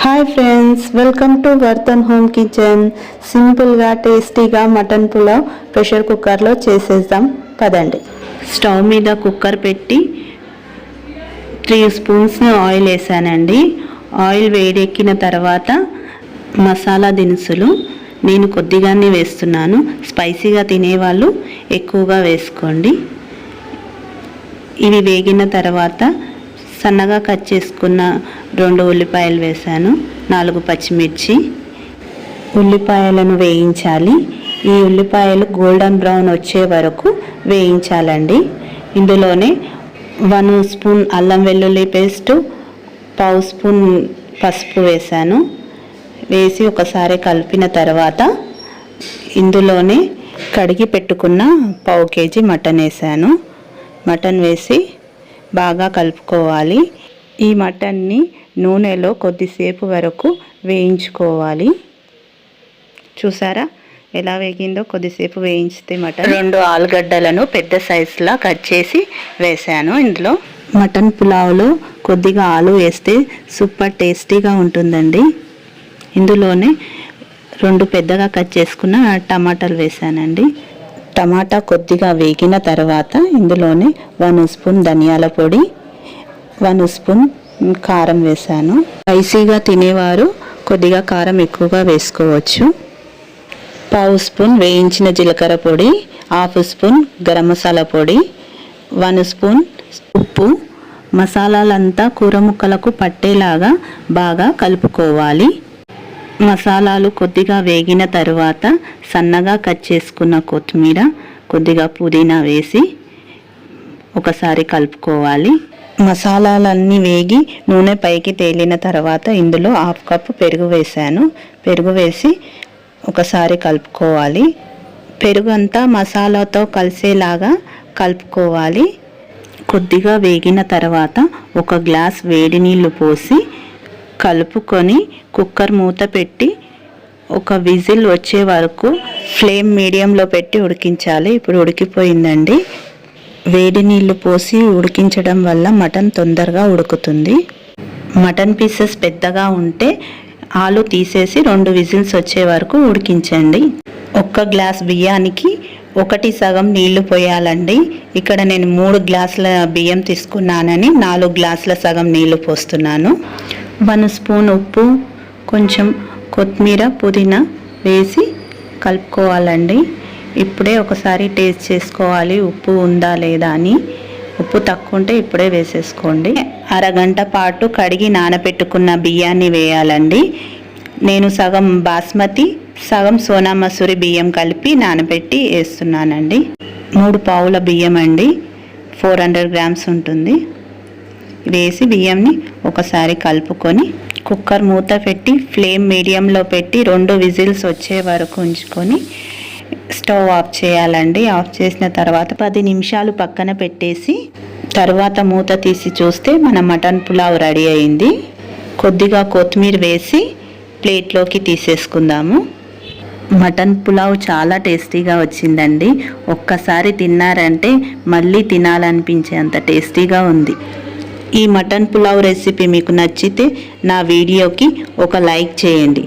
Hi friends, welcome to Vardhan home kitchen. సింపుల్గా టేస్టీగా mutton pulao pressure కుక్కర్లో చేసేద్దాం పదండి. స్టవ్ మీద కుక్కర్ పెట్టి 3 స్పూన్స్ ఆయిల్ వేసానండి. ఆయిల్ వేడెక్కిన తర్వాత మసాలా దినుసులు నేను కొద్దిగానే వేస్తున్నాను. స్పైసీగా తినేవాళ్ళు ఎక్కువగా వేసుకోండి. ఇవి వేగిన తర్వాత సన్నగా కట్ చేసుకున్న 2 ఉల్లిపాయలు వేసాను, 4 పచ్చిమిర్చి. ఉల్లిపాయలను వేయించాలి. ఈ ఉల్లిపాయలు గోల్డెన్ బ్రౌన్ వచ్చే వరకు వేయించాలండి. ఇందులోనే 1 స్పూన్ అల్లం వెల్లుల్లి పేస్ట్, 1/2 స్పూన్ పసుపు వేసాను. వేసి ఒకసారి కలిపిన తర్వాత ఇందులోనే కడిగి పెట్టుకున్న 1/2 కేజీ మటన్ వేసాను. మటన్ వేసి బాగా కలుపుకోవాలి. ఈ మటన్ని నూనెలో కొద్దిసేపు వరకు వేయించుకోవాలి. చూసారా ఎలా వేగిందో? కొద్దిసేపు వేయించితే మటన్. 2 ఆలుగడ్డలను పెద్ద సైజులా కట్ చేసి వేసాను. ఇందులో మటన్ పులావ్లో కొద్దిగా ఆలు వేస్తే సూపర్ టేస్టీగా ఉంటుందండి. ఇందులోనే 2 పెద్దగా కట్ చేసుకున్న టమాటాలు వేసానండి. టమాటా కొద్దిగా వేగిన తర్వాత ఇందులోనే 1 స్పూన్ ధనియాల పొడి, 1 స్పూన్ కారం వేసాను. స్పైసీగా తినేవారు కొద్దిగా కారం ఎక్కువగా వేసుకోవచ్చు. 1/2 స్పూన్ వేయించిన జీలకర్ర పొడి, 1/2 స్పూన్ గరం మసాలా పొడి, 1 స్పూన్ ఉప్పు. మసాలాలంతా కూర ముక్కలకు పట్టేలాగా బాగా కలుపుకోవాలి. మసాలాలు కొద్దిగా వేగిన తర్వాత సన్నగా కట్ చేసుకున్న కొత్తిమీర, కొద్దిగా పుదీనా వేసి ఒకసారి కలుపుకోవాలి. మసాలాలన్నీ వేగి నూనె పైకి తేలిన తర్వాత ఇందులో 1/2 కప్పు పెరుగు వేసాను. పెరుగు వేసి ఒకసారి కలుపుకోవాలి. పెరుగు అంతా మసాలాతో కలిసేలాగా కలుపుకోవాలి. కొద్దిగా వేగిన తర్వాత 1 గ్లాస్ వేడి నీళ్లు పోసి కలుపుకొని కుక్కర్ మూత పెట్టి 1 విజిల్ వచ్చే వరకు ఫ్లేమ్ మీడియంలో పెట్టి ఉడికించాలి. ఇప్పుడు ఉడికిపోయిందండి. వేడి నీళ్లు పోసి ఉడికించడం వల్ల మటన్ తొందరగా ఉడుకుతుంది. మటన్ పీసెస్ పెద్దగా ఉంటే ఆలు తీసేసి 2 విజిల్స్ వచ్చే వరకు ఉడికించండి. 1 గ్లాస్ బియ్యానికి 1 సగం నీళ్లు పోయాలండి. ఇక్కడ నేను 3 గ్లాసుల బియ్యం తీసుకున్నానని 4 గ్లాసుల సగం నీళ్లు పోస్తున్నాను. 1 స్పూన్ ఉప్పు, కొంచెం కొత్తిమీర, పుదీనా వేసి కలుపుకోవాలండి. ఇప్పుడే ఒకసారి టేస్ట్ చేసుకోవాలి ఉప్పు ఉందా లేదా అని. ఉప్పు తక్కువ ఉంటే ఇప్పుడే వేసేసుకోండి. అరగంట పాటు కడిగి నానబెట్టుకున్న బియ్యాన్ని వేయాలండి. నేను సగం బాస్మతి, సగం సోనా మసూరి బియ్యం కలిపి నానబెట్టి వేస్తున్నానండి. 3 పావుల బియ్యం అండి, 400 గ్రామ్స్ ఉంటుంది. వేసి బియ్యంని ఒకసారి కలుపుకొని కుక్కర్ మూత పెట్టి ఫ్లేమ్ మీడియంలో పెట్టి 2 విజిల్స్ వచ్చే వరకు ఉంచుకొని స్టవ్ ఆఫ్ చేయాలండి. ఆఫ్ చేసిన తర్వాత 10 నిమిషాలు పక్కన పెట్టేసి తర్వాత మూత తీసి చూస్తే మన మటన్ పులావ్ రెడీ అయింది. కొద్దిగా కొత్తిమీర వేసి ప్లేట్లోకి తీసేసుకుందాము. మటన్ పులావ్ చాలా టేస్టీగా వచ్చిందండి. ఒక్కసారి తిన్నారంటే మళ్ళీ తినాలనిపించేంత టేస్టీగా ఉంది. ఈ మటన్ పులావ్ రెసిపీ మీకు నచ్చితే నా వీడియోకి ఒక లైక్ చేయండి.